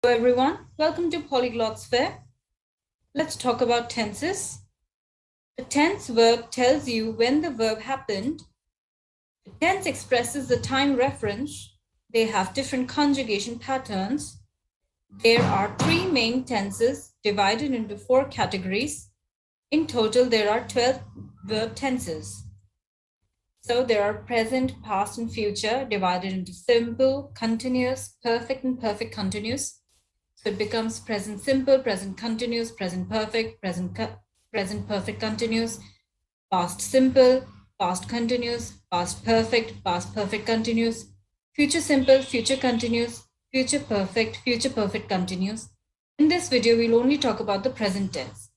Hello everyone, welcome to Polyglot Sphere. Let's talk about tenses. The tense verb tells you when the verb happened. The tense expresses the time reference. They have different conjugation patterns. There are three main tenses divided into four categories. In total, there are 12 verb tenses. So there are present, past, and future divided into simple, continuous, perfect, and perfect continuous. So it becomes present simple, present continuous, present perfect, present perfect continuous, past simple, past continuous, past perfect continuous, future simple, future continuous, future perfect continuous. In this video, we'll only talk about the present tense.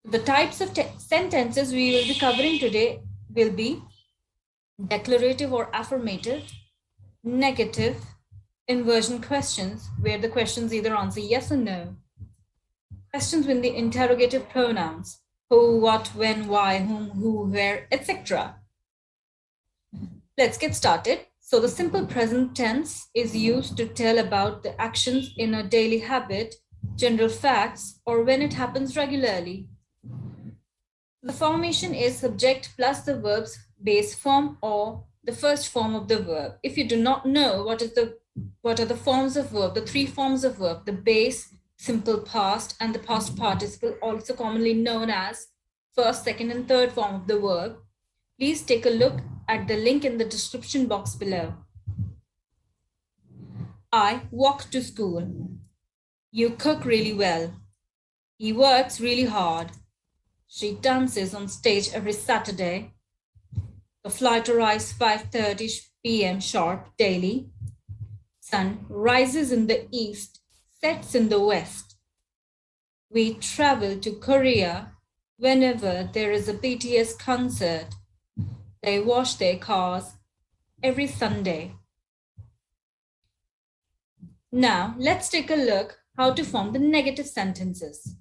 The types of sentences we will be covering today will be declarative or affirmative, negative, inversion questions, where the questions either answer yes or no. Questions with the interrogative pronouns, who, what, when, why, whom, who, where, etc. Let's get started. So the simple present tense is used to tell about the actions in a daily habit, general facts, or when it happens regularly. The formation is subject plus the verb's base form or the first form of the verb. If you do not know what are the forms of verb, the three forms of verb, the base, simple past, and the past participle, also commonly known as first, second, and third form of the verb, please take a look at the link in the description box below. I walk to school. You cook really well. He works really hard. She dances on stage every Saturday. The flight arrives 5:30 p.m. sharp daily. Sun rises in the east, sets in the west. We travel to Korea whenever there is a BTS concert. They wash their cars every Sunday. Now, let's take a look how to form the negative sentences.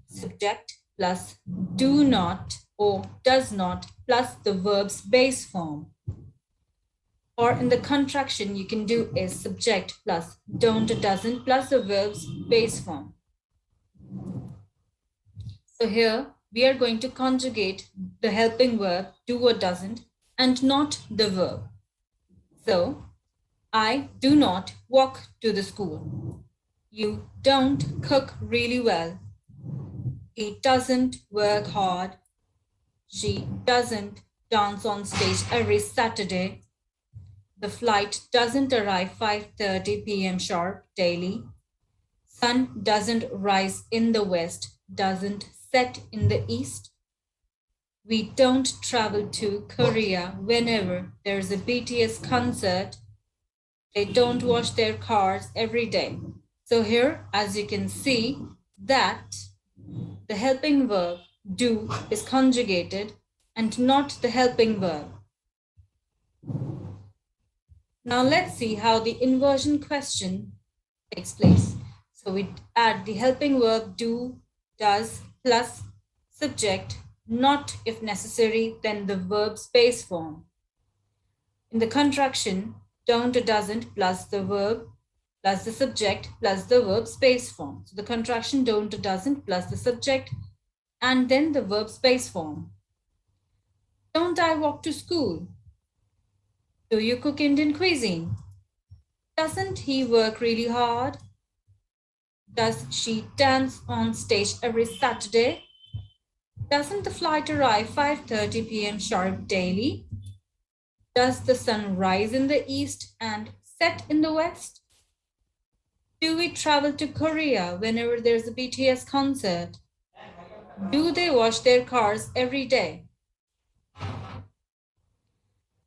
Subject plus do not or does not plus the verb's base form. Or in the contraction, you can do is subject plus don't or doesn't plus the verb's base form. So here we are going to conjugate the helping verb do or doesn't and not the verb. So I do not walk to the school. You don't cook really well. He doesn't work hard. She doesn't dance on stage every Saturday. The flight doesn't arrive 5:30 p.m. sharp daily. Sun doesn't rise in the west, doesn't set in the east. We don't travel to Korea whenever there's a BTS concert. They don't wash their cars every day. So here, as you can see, that the helping verb do is conjugated and not the helping verb. Now let's see how the inversion question takes place. So we add the helping verb do, does, plus subject, not if necessary, then the verb's base form. In the contraction, don't or doesn't plus the verb plus the subject plus the verb's base form. So the contraction don't or doesn't plus the subject and then the verb's base form. Don't I walk to school? Do you cook Indian cuisine? Doesn't he work really hard? Does she dance on stage every Saturday? Doesn't the flight arrive 5:30 p.m. sharp daily? Does the sun rise in the east and set in the west? Do we travel to Korea whenever there's a BTS concert? Do they wash their cars every day?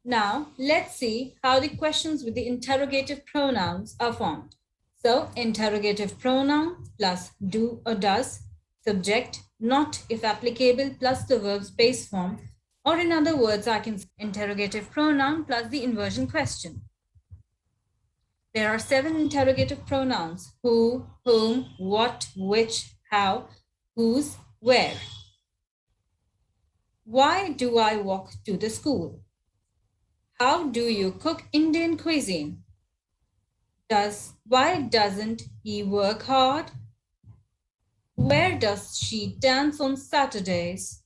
Now, let's see how the questions with the interrogative pronouns are formed. So, interrogative pronoun plus do or does, subject, not if applicable, plus the verb's base form, or in other words, I can say interrogative pronoun plus the inversion question. There are 7 interrogative pronouns: who, whom, what, which, how, whose, where. Why do I walk to the school? How do you cook Indian cuisine? Why doesn't he work hard? Where does she dance on Saturdays?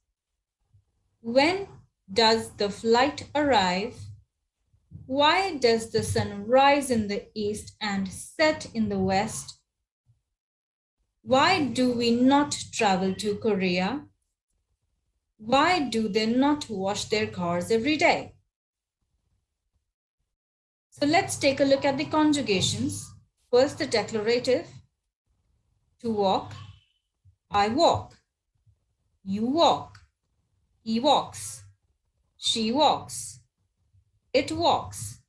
When does the flight arrive? Why does the sun rise in the east and set in the west? Why do we not travel to Korea? Why do they not wash their cars every day? So let's take a look at the conjugations. First, the declarative. To walk, I walk. You walk. He walks. She walks. It walks.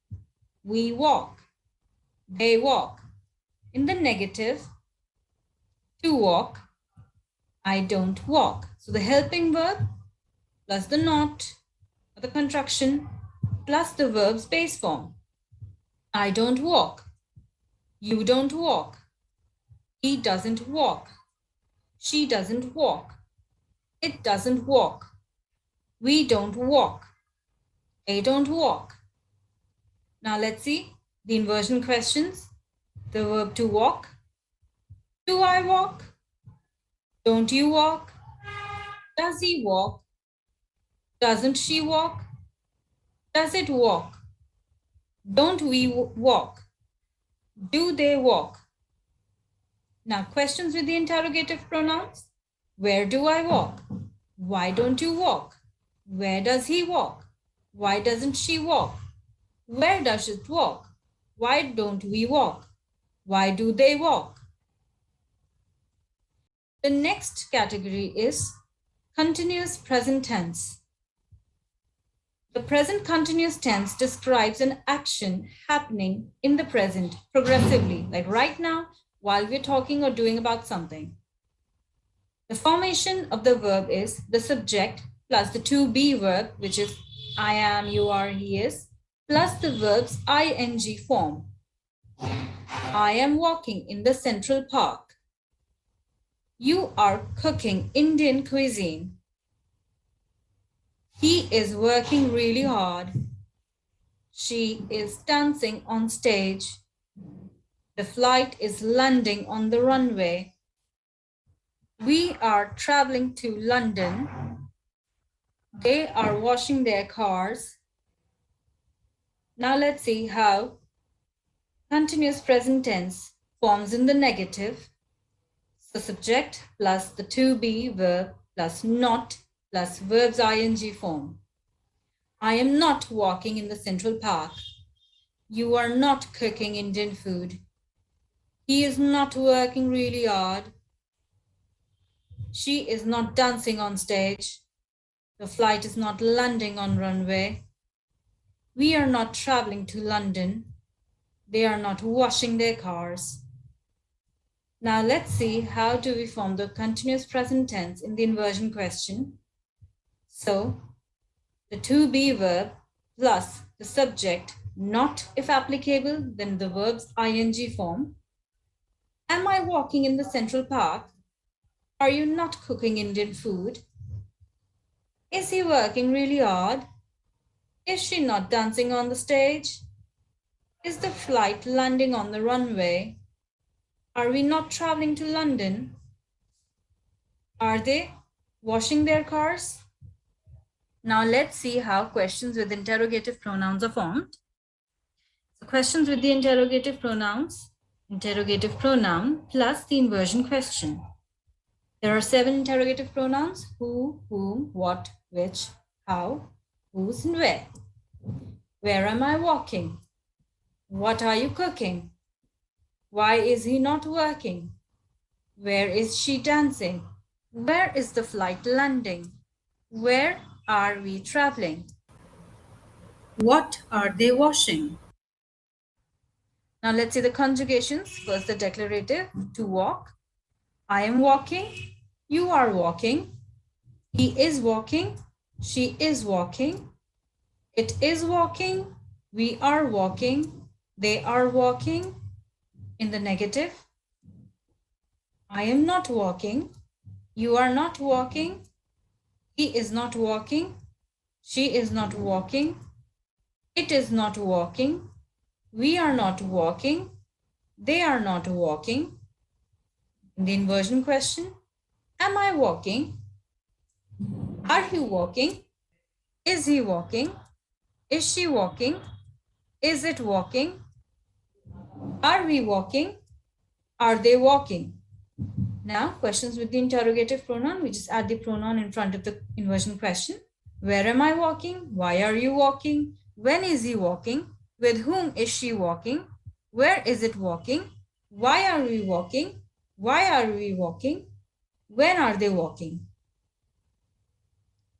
We walk. They walk. In the negative, to walk, I don't walk. So the helping verb plus the not, or the contraction, plus the verb's base form. I don't walk. You don't walk. He doesn't walk. She doesn't walk. It doesn't walk. We don't walk. They don't walk. Now let's see the inversion questions. The verb to walk. Do I walk? Don't you walk? Does he walk? Doesn't she walk? Does it walk? Don't we walk? Do they walk? Now questions with the interrogative pronouns. Where do I walk? Why don't you walk? Where does he walk? Why doesn't she walk? Where does it walk? Why don't we walk? Why do they walk? The next category is continuous present tense. The present continuous tense describes an action happening in the present progressively, like right now, while we're talking or doing about something. The formation of the verb is the subject plus the to be verb, which is I am, you are, he is, plus the verb's ing form. I am walking in the Central Park. You are cooking Indian cuisine. He is working really hard. She is dancing on stage. The flight is landing on the runway. We are traveling to London. They are washing their cars. Now let's see how continuous present tense forms in the negative. The subject plus the to be verb plus not plus verb's ing form. I am not walking in the Central Park. You are not cooking Indian food. He is not working really hard. She is not dancing on stage. The flight is not landing on runway. We are not traveling to London. They are not washing their cars. Now let's see how do we form the continuous present tense in the inversion question. So the to be verb plus the subject, not if applicable, then the verb's ing form. Am I walking in the Central Park? Are you not cooking Indian food? Is he working really hard? Is she not dancing on the stage? Is the flight landing on the runway? Are we not traveling to London? Are they washing their cars? Now let's see how questions with interrogative pronouns are formed. So questions with the interrogative pronouns, interrogative pronoun plus the inversion question. There are 7 interrogative pronouns: who, whom, what, which, how, whose, and where. Where am I walking? What are you cooking? Why is he not working? Where is she dancing? Where is the flight landing? Where are we traveling? What are they washing? Now let's see the conjugations. First, the declarative, to walk. I am walking. You are walking. He is walking. She is walking. It is walking. We are walking. They are walking. In the negative, I am not walking. You are not walking. He is not walking. She is not walking. It is not walking. We are not walking. They are not walking. In the inversion question, am I walking? Are you walking? Is he walking? Is she walking? Is it walking? Are we walking? Are they walking? Now, questions with the interrogative pronoun. We just add the pronoun in front of the inversion question. Where am I walking? Why are you walking? When is he walking? With whom is she walking? Where is it walking? Why are we walking? Why are we walking? When are they walking?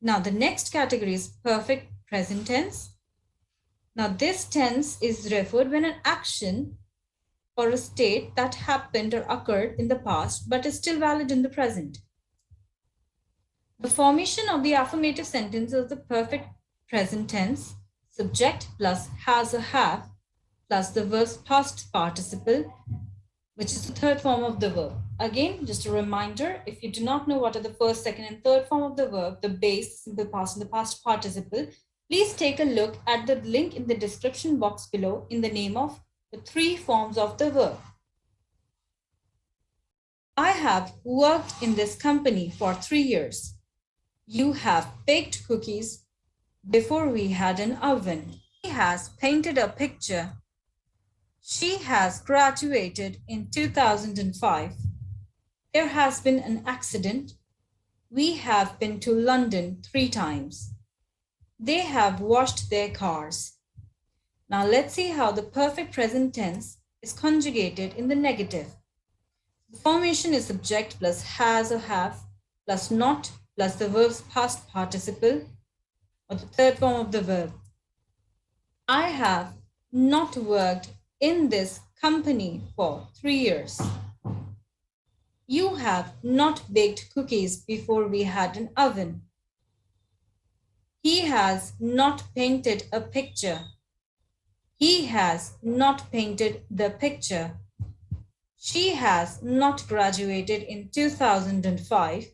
Now, the next category is perfect present tense. Now, this tense is referred when an action or a state that happened or occurred in the past but is still valid in the present. The formation of the affirmative sentence of the perfect present tense, subject plus has or have plus the verb's past participle, which is the third form of the verb. Again, just a reminder, if you do not know what are the first, second, and third form of the verb, the base, simple past, and the past participle, please take a look at the link in the description box below in the name of the three forms of the verb. I have worked in this company for 3 years. You have baked cookies before we had an oven. He has painted a picture. She has graduated in 2005. There has been an accident. We have been to London 3 times. They have washed their cars. Now let's see how the perfect present tense is conjugated in the negative. The formation is subject plus has or have plus not plus the verb's past participle or the third form of the verb. I have not worked in this company for 3 years. You have not baked cookies before we had an oven. He has not painted a picture. He has not painted the picture. She has not graduated in 2005.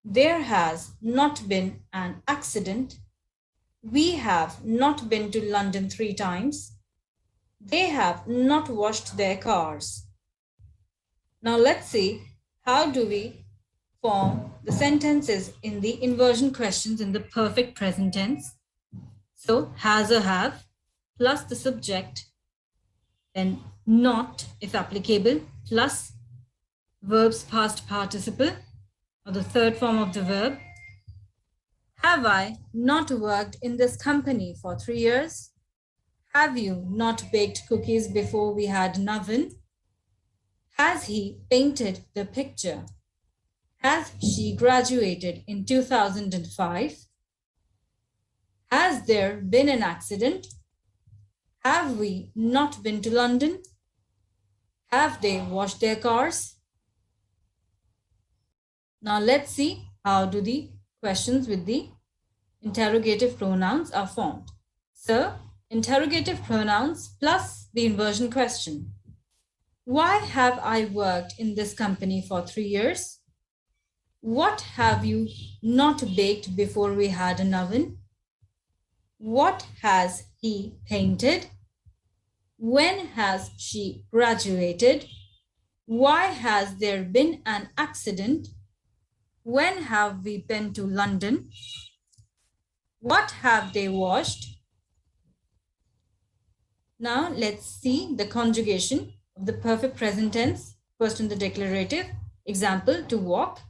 There has not been an accident. We have not been to London 3 times. They have not washed their cars. Now let's see how do we form the sentences in the inversion questions in the perfect present tense. So has or have plus the subject, then not if applicable, plus verb's past participle or the third form of the verb. Have I not worked in this company for 3 years? Have you not baked cookies before we had an oven? Has he painted the picture? Has she graduated in 2005? Has there been an accident? Have we not been to London? Have they washed their cars? Now let's see how do the questions with the interrogative pronouns are formed. So, interrogative pronouns plus the inversion question. Why have I worked in this company for 3 years? What have you not baked before we had an oven? What has he painted? When has she graduated? Why has there been an accident? When have we been to London? What have they washed? Now let's see the conjugation of the perfect present tense. First in the declarative. Example, to walk.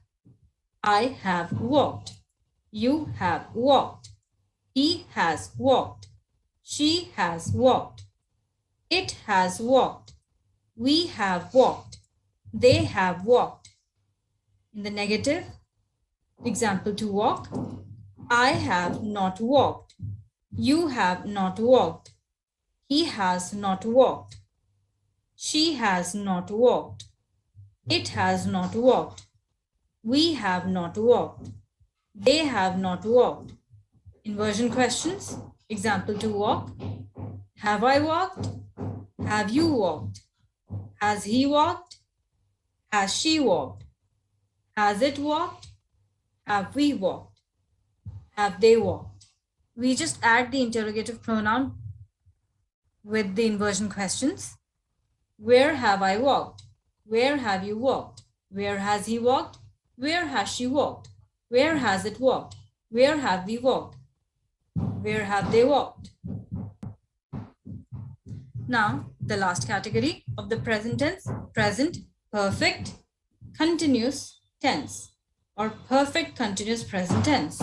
I have walked. You have walked. He has walked. She has walked. It has walked. We have walked. They have walked. In the negative, example, to walk. I have not walked. You have not walked. He has not walked. She has not walked. It has not walked. We have not walked. They have not walked. Inversion questions. Example, to walk. Have I walked? Have you walked? Has he walked? Has she walked? Has it walked? Have we walked? Have they walked? We just add the interrogative pronoun with the inversion questions. Where have I walked? Where have you walked? Where has he walked? Where has she walked? Where has it walked? Where have we walked? Where have they walked? Now, the last category of the present tense, present perfect continuous tense or perfect continuous present tense.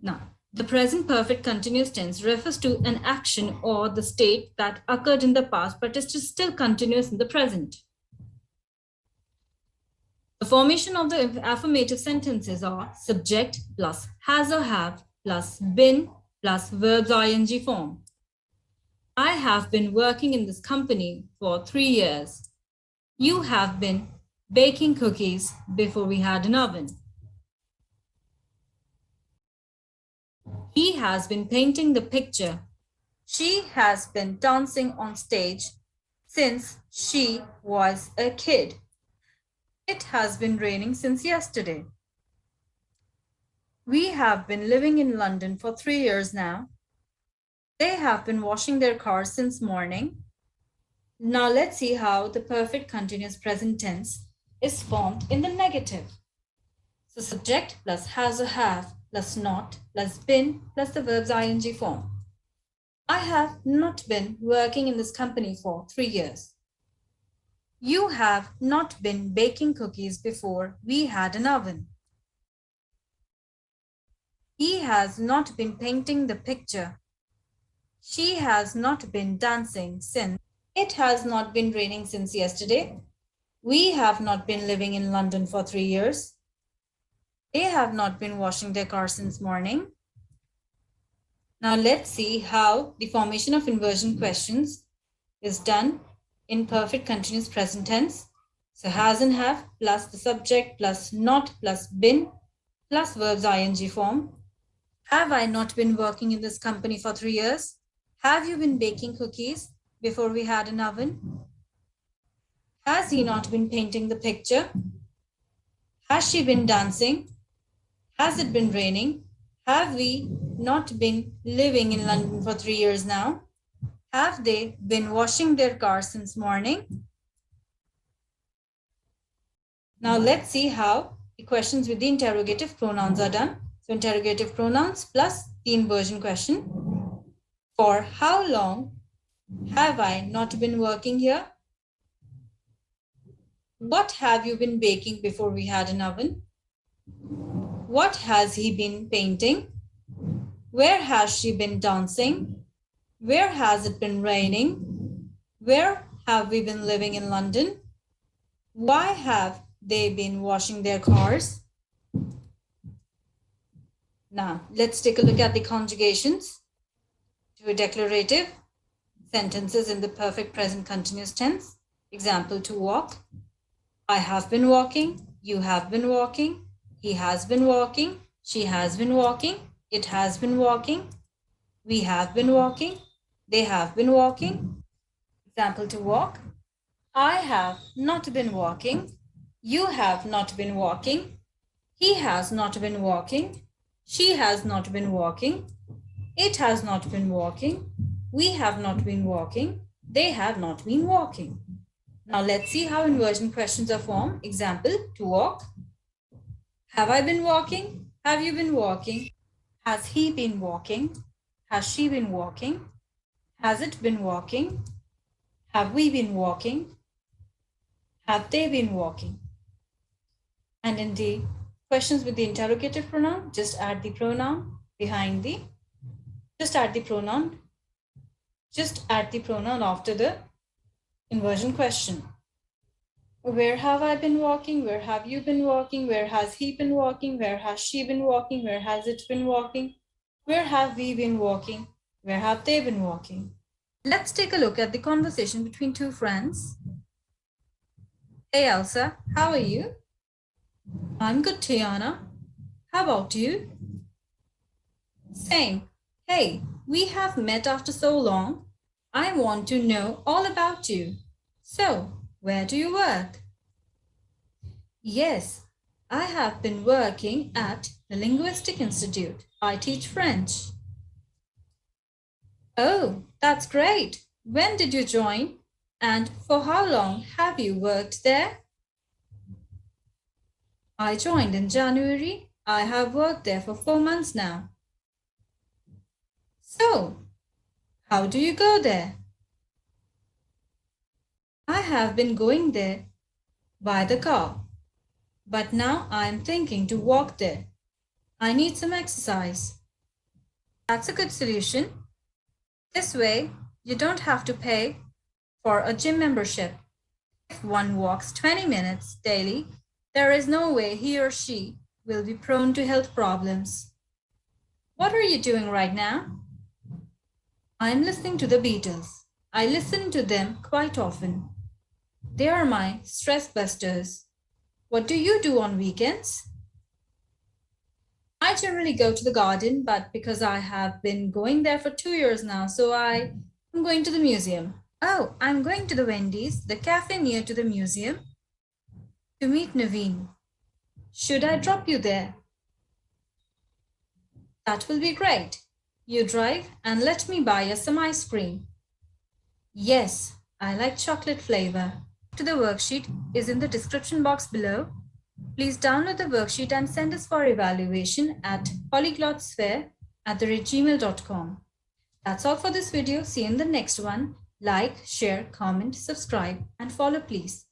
Now, the present perfect continuous tense refers to an action or the state that occurred in the past but is still continuous in the present. The formation of the affirmative sentences are subject plus has or have plus been plus verbs ing form. I have been working in this company for 3 years. You have been baking cookies before we had an oven. He has been painting the picture. She has been dancing on stage since she was a kid. It has been raining since yesterday. We have been living in London for 3 years now. They have been washing their cars since morning. Now let's see how the perfect continuous present tense is formed in the negative. So subject plus has or have plus not plus been plus the verbs ing form. I have not been working in this company for 3 years. You have not been baking cookies before we had an oven. He has not been painting the picture. She has not been dancing since. It has not been raining since yesterday. We have not been living in London for 3 years. They have not been washing their car since morning. Now let's see how the formation of inversion questions is done in perfect continuous present tense. So has and have plus the subject plus not plus been plus verbs ing form. Have I not been working in this company for 3 years? Have you been baking cookies before we had an oven? Has he not been painting the picture? Has she been dancing? Has it been raining? Have we not been living in London for 3 years now? Have they been washing their car since morning? Now let's see how the questions with the interrogative pronouns are done. So interrogative pronouns plus the inversion question. For how long have I not been working here? What have you been baking before we had an oven? What has he been painting? Where has she been dancing? Where has it been raining? Where have we been living in London? Why have they been washing their cars? Now, let's take a look at the conjugations to declarative sentences in the perfect present continuous tense. Example, to walk. I have been walking. You have been walking. He has been walking. She has been walking. It has been walking. We have been walking. They have been walking. Example, to walk. I have not been walking. You have not been walking. He has not been walking. She has not been walking. It has not been walking. We have not been walking. They have not been walking. Now let's see how inversion questions are formed. Example, to walk. Have I been walking? Have you been walking? Has he been walking? Has she been walking? Has it been walking? Have we been walking? Have they been walking? And in the questions with the interrogative pronoun, just add the pronoun behind the, just add the pronoun after the inversion question. Where have I been walking? Where have you been walking? Where has he been walking? Where has she been walking? Where has it been walking? Where have we been walking? Where have they been walking? Let's take a look at the conversation between two friends. Hey Elsa, how are you? I'm good, Tiana. How about you? Same. Hey, we have met after so long. I want to know all about you. So, where do you work? Yes, I have been working at the Linguistic Institute. I teach French. Oh, that's great. When did you join? And for how long have you worked there? I joined in January. I have worked there for 4 months now. So, how do you go there? I have been going there by the car, but now I am thinking to walk there. I need some exercise. That's a good solution. This way, you don't have to pay for a gym membership. If one walks 20 minutes daily, there is no way he or she will be prone to health problems. What are you doing right now? I am listening to the Beatles. I listen to them quite often. They are my stress busters. What do you do on weekends? I generally go to the garden, but because I have been going there for 2 years now, so I am going to the museum. Oh, I'm going to the Wendy's, the cafe near to the museum, to meet Naveen. Should I drop you there? That will be great. You drive and let me buy us some ice cream. Yes, I like chocolate flavor. To the worksheet is in the description box below. Please download the worksheet and send us for evaluation at polyglotsphere@gmail.com. That's all for this video. See you in the next one. Like, share, comment, subscribe, and follow please.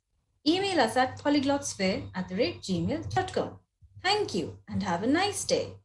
Email us at polyglotssphere@gmail.com. Thank you and have a nice day.